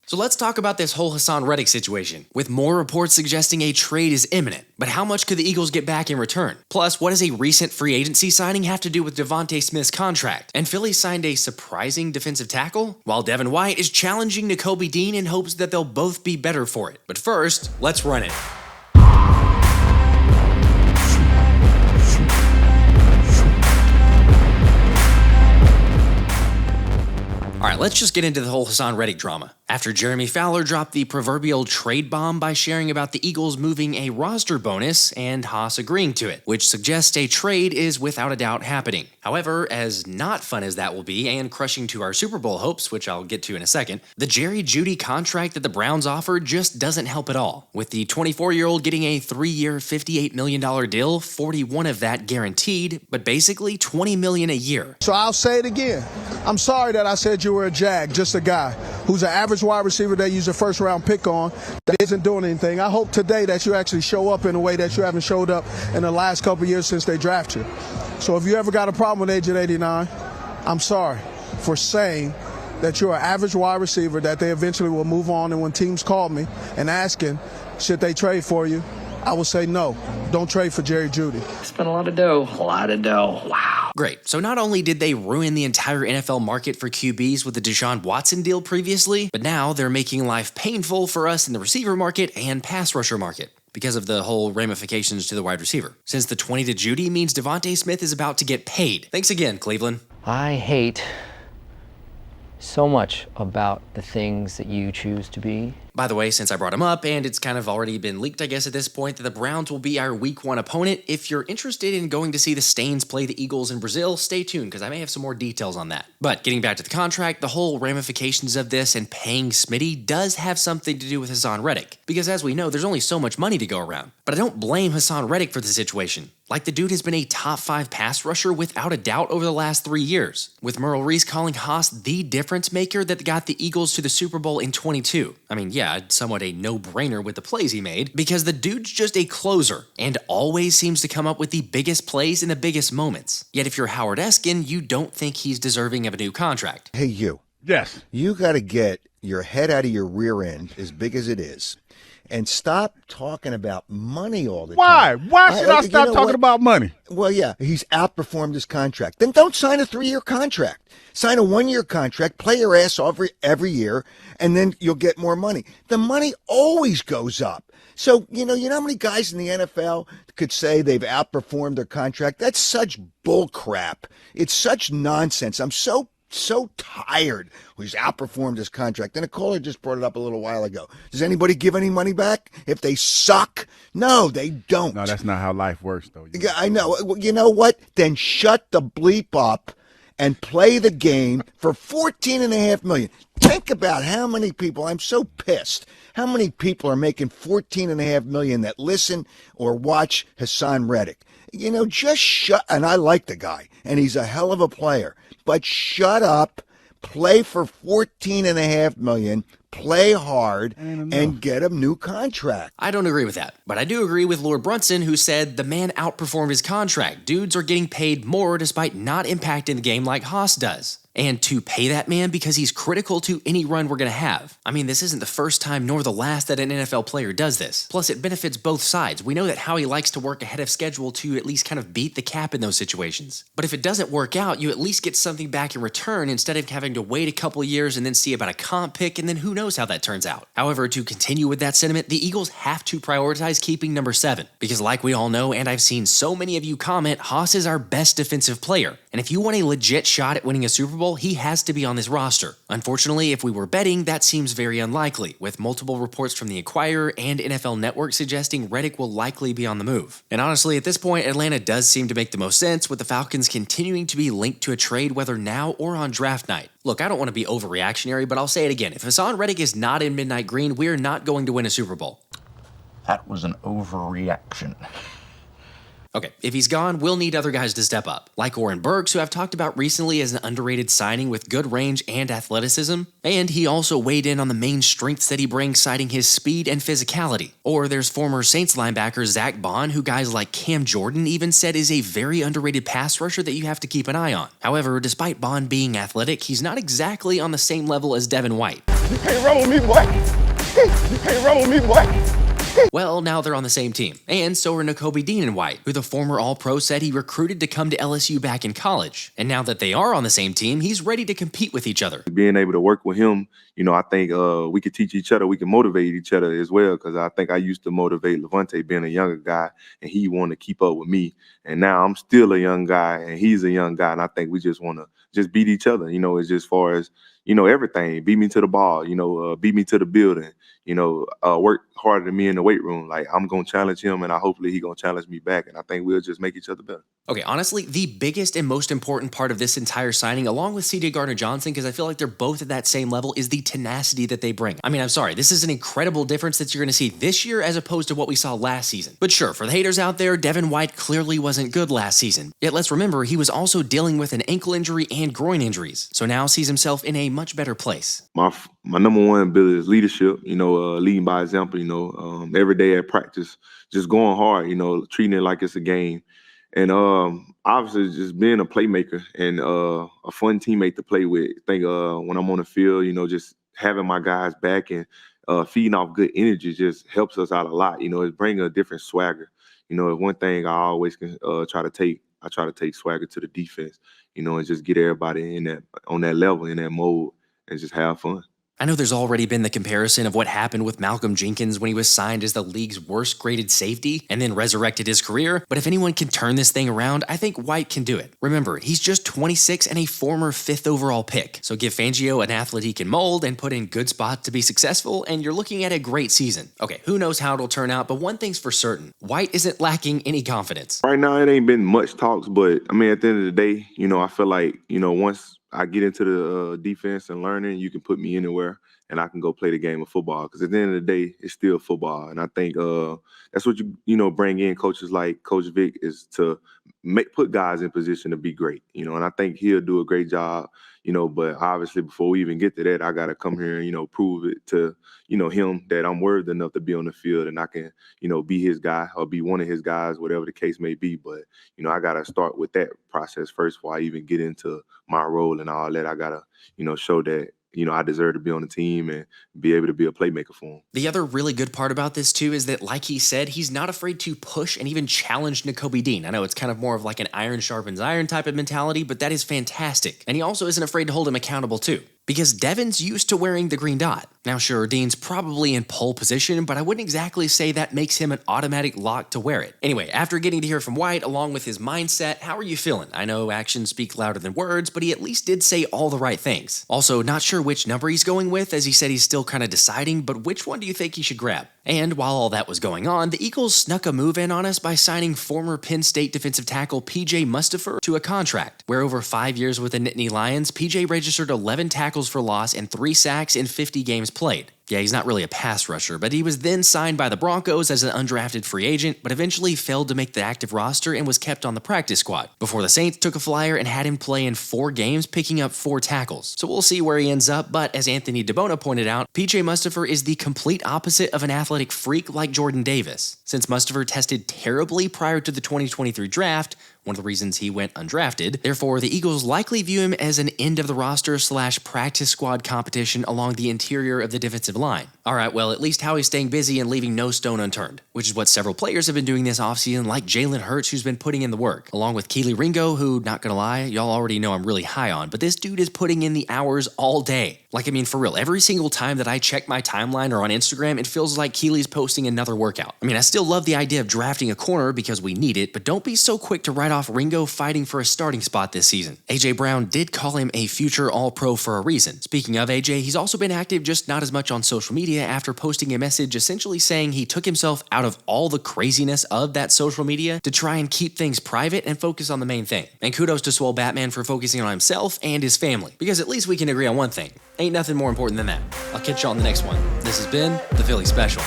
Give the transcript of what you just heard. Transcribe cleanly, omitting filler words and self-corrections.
So let's talk about this whole Haason Reddick situation, with more reports suggesting a trade is imminent. But how much could the Eagles get back in return? Plus, what does a recent free agency signing have to do with DeVonta Smith's contract? And Philly signed a surprising defensive tackle, while Devin White is challenging Nakobe Dean in hopes that they'll both be better for it. But first, let's run it. Alright, let's just get into the whole Haason Reddick drama. After Jeremy Fowler dropped the proverbial trade bomb by sharing about the Eagles moving a roster bonus and Haas agreeing to it, which suggests a trade is without a doubt happening. However, as not fun as that will be and crushing to our Super Bowl hopes, which I'll get to in a second, the Jerry Jeudy contract that the Browns offered just doesn't help at all, with the 24-year-old getting a 3-year, $58 million deal, 41 of that guaranteed, but basically $20 million a year. So I'll say it again. I'm sorry that I said you were a jag, just a guy who's an average wide receiver they use a first-round pick on that isn't doing anything. I hope today that you actually show up in a way that you haven't showed up in the last couple of years since they drafted you. So if you ever got a problem with Agent 89, I'm sorry for saying that you're an average wide receiver that they eventually will move on. And when teams call me and asking, should they trade for you, I will say no. Don't trade for Jerry Jeudy. Spent a lot of dough. Wow. Great. So not only did they ruin the entire NFL market for QBs with the Deshaun Watson deal previously, but now they're making life painful for us in the receiver market and pass rusher market because of the whole ramifications to the wide receiver. Since the 20 to Jeudy means DeVonta Smith is about to get paid. Thanks again, Cleveland. I hate so much about the things that you choose to be. By the way, since I brought him up, and it's kind of already been leaked, I guess, at this point, that the Browns will be our Week 1 opponent. If you're interested in going to see the Stains play the Eagles in Brazil, stay tuned, because I may have some more details on that. But getting back to the contract, the whole ramifications of this and paying Smitty does have something to do with Haason Reddick, because as we know, there's only so much money to go around. But I don't blame Haason Reddick for the situation. Like, the dude has been a top 5 pass rusher without a doubt over the last 3 years, with Merle Reese calling Haas the difference maker that got the Eagles to the Super Bowl in 22. I mean, yeah, somewhat a no-brainer with the plays he made, because the dude's just a closer and always seems to come up with the biggest plays in the biggest moments. Yet if you're Howard Eskin, you don't think he's deserving of a new contract. Hey, you. Yes. You got to get your head out of your rear end, as big as it is, and stop talking about money all the time. Why should I stop talking about money? Well, yeah, he's outperformed his contract. Then don't sign a 3-year contract. Sign a 1-year contract, play your ass off every year, and then you'll get more money. The money always goes up. So, you know how many guys in the NFL could say they've outperformed their contract? That's such bull crap. It's such nonsense. I'm so tired. He's outperformed his contract. And a caller just brought it up a little while ago. Does anybody give any money back if they suck? No, they don't. No, that's not how life works, though. Yeah, I know. Well, you know what? Then shut the bleep up and play the game for $14.5 million. Think about how many people, I'm so pissed, how many people are making $14.5 million that listen or watch Haason Reddick. Just shut, and I like the guy, and he's a hell of a player, but shut up, play for $14.5 million, play hard, and get a new contract. I don't agree with that, but I do agree with Lord Brunson, who said the man outperformed his contract. Dudes are getting paid more despite not impacting the game like Haas does. And to pay that man because he's critical to any run we're going to have. I mean, this isn't the first time nor the last that an NFL player does this. Plus, it benefits both sides. We know that Howie likes to work ahead of schedule to at least kind of beat the cap in those situations. But if it doesn't work out, you at least get something back in return instead of having to wait a couple years and then see about a comp pick, and then who knows how that turns out. However, to continue with that sentiment, the Eagles have to prioritize keeping number 7. Because like we all know, and I've seen so many of you comment, Haas is our best defensive player. And if you want a legit shot at winning a Super Bowl, he has to be on this roster. Unfortunately, if we were betting, that seems very unlikely, with multiple reports from the Inquirer and NFL Network suggesting Reddick will likely be on the move. And honestly, at this point, Atlanta does seem to make the most sense, with the Falcons continuing to be linked to a trade whether now or on draft night. Look, I don't want to be overreactionary, but I'll say it again. If Haason Reddick is not in Midnight Green, we are not going to win a Super Bowl. That was an overreaction. Okay, if he's gone, we'll need other guys to step up, like Oren Burks, who I've talked about recently as an underrated signing with good range and athleticism, and he also weighed in on the main strengths that he brings, citing his speed and physicality. Or there's former Saints linebacker Zach Bond, who guys like Cam Jordan even said is a very underrated pass rusher that you have to keep an eye on. However, despite Bond being athletic, he's not exactly on the same level as Devin White. You can't roll with me, boy. You can't roll with me, boy. Well, now they're on the same team, and so are Nakobe Dean and White, who the former All-Pro said he recruited to come to LSU back in college. And now that they are on the same team, he's ready to compete with each other. Being able to work with him, I think we could teach each other, we can motivate each other as well, because I think I used to motivate Levante being a younger guy, and he wanted to keep up with me. And now I'm still a young guy, and he's a young guy, and I think we just want to just beat each other. It's just as far as, everything. Beat me to the ball, beat me to the building, work harder than me in the weight room. Like, I'm going to challenge him, and hopefully he going to challenge me back. And I think we'll just make each other better. Okay, honestly, the biggest and most important part of this entire signing, along with CJ Gardner-Johnson, because I feel like they're both at that same level, is the tenacity that they bring. I mean, I'm sorry, this is an incredible difference that you're going to see this year as opposed to what we saw last season. But sure, for the haters out there, Devin White clearly wasn't good last season. Yet let's remember, he was also dealing with an ankle injury and groin injuries, so now sees himself in a much better place. My number one ability is leadership, leading by example, every day at practice, just going hard, treating it like it's a game. And obviously just being a playmaker and a fun teammate to play with. I think when I'm on the field, just having my guys back and feeding off good energy just helps us out a lot. It's bringing a different swagger. One thing I always can try to take swagger to the defense, and just get everybody on that level, in that mode, and just have fun. I know there's already been the comparison of what happened with Malcolm Jenkins when he was signed as the league's worst graded safety and then resurrected his career, but if anyone can turn this thing around, I think White can do it. Remember, he's just 26 and a former 5th overall pick, so give Fangio an athlete he can mold and put in good spots to be successful, and you're looking at a great season. Okay, who knows how it'll turn out, but one thing's for certain, White isn't lacking any confidence. Right now, it ain't been much talks, but I mean, at the end of the day, I feel like, once I get into the defense and learning, you can put me anywhere and I can go play the game of football. Because at the end of the day, it's still football. And I think that's what you bring in coaches like Coach Vic, is to put guys in position to be great. And I think he'll do a great job. But obviously before we even get to that, I got to come here and, prove it to, him that I'm worthy enough to be on the field and I can, be his guy or be one of his guys, whatever the case may be. But, I got to start with that process first before I even get into my role and all that. I got to, show that, I deserve to be on the team and be able to be a playmaker for him. The other really good part about this, too, is that, like he said, he's not afraid to push and even challenge Nakobe Dean. I know it's kind of more of like an iron sharpens iron type of mentality, but that is fantastic. And he also isn't afraid to hold him accountable, too. Because Devin's used to wearing the green dot. Now sure, Dean's probably in pole position, but I wouldn't exactly say that makes him an automatic lock to wear it. Anyway, after getting to hear from White, along with his mindset, how are you feeling? I know actions speak louder than words, but he at least did say all the right things. Also, not sure which number he's going with, as he said he's still kind of deciding, but which one do you think he should grab? And while all that was going on, the Eagles snuck a move in on us by signing former Penn State defensive tackle PJ Mustipher to a contract, where over 5 years with the Nittany Lions, PJ registered 11 tackles for loss and 3 sacks in 50 games played. Yeah, he's not really a pass rusher, but he was then signed by the Broncos as an undrafted free agent, but eventually failed to make the active roster and was kept on the practice squad, before the Saints took a flyer and had him play in 4 games, picking up 4 tackles. So we'll see where he ends up, but as Anthony DeBona pointed out, PJ Mustipher is the complete opposite of an athletic freak like Jordan Davis. Since Mustipher tested terribly prior to the 2023 draft, one of the reasons he went undrafted. Therefore, the Eagles likely view him as an end-of-the-roster/practice squad competition along the interior of the defensive line. Alright, well, at least Howie's staying busy and leaving no stone unturned, which is what several players have been doing this offseason, like Jalen Hurts, who's been putting in the work, along with Keely Ringo, who, not gonna lie, y'all already know I'm really high on, but this dude is putting in the hours all day. Like, I mean, for real, every single time that I check my timeline or on Instagram, it feels like Keely's posting another workout. I mean, I still love the idea of drafting a corner because we need it, but don't be so quick to write off Ringo fighting for a starting spot this season. AJ Brown did call him a future All-Pro for a reason. Speaking of AJ, he's also been active, just not as much on social media, after posting a message essentially saying he took himself out of all the craziness of that social media to try and keep things private and focus on the main thing. And kudos to Swole Batman for focusing on himself and his family, because at least we can agree on one thing. Ain't nothing more important than that. I'll catch y'all on the next one. This has been the Philly Special.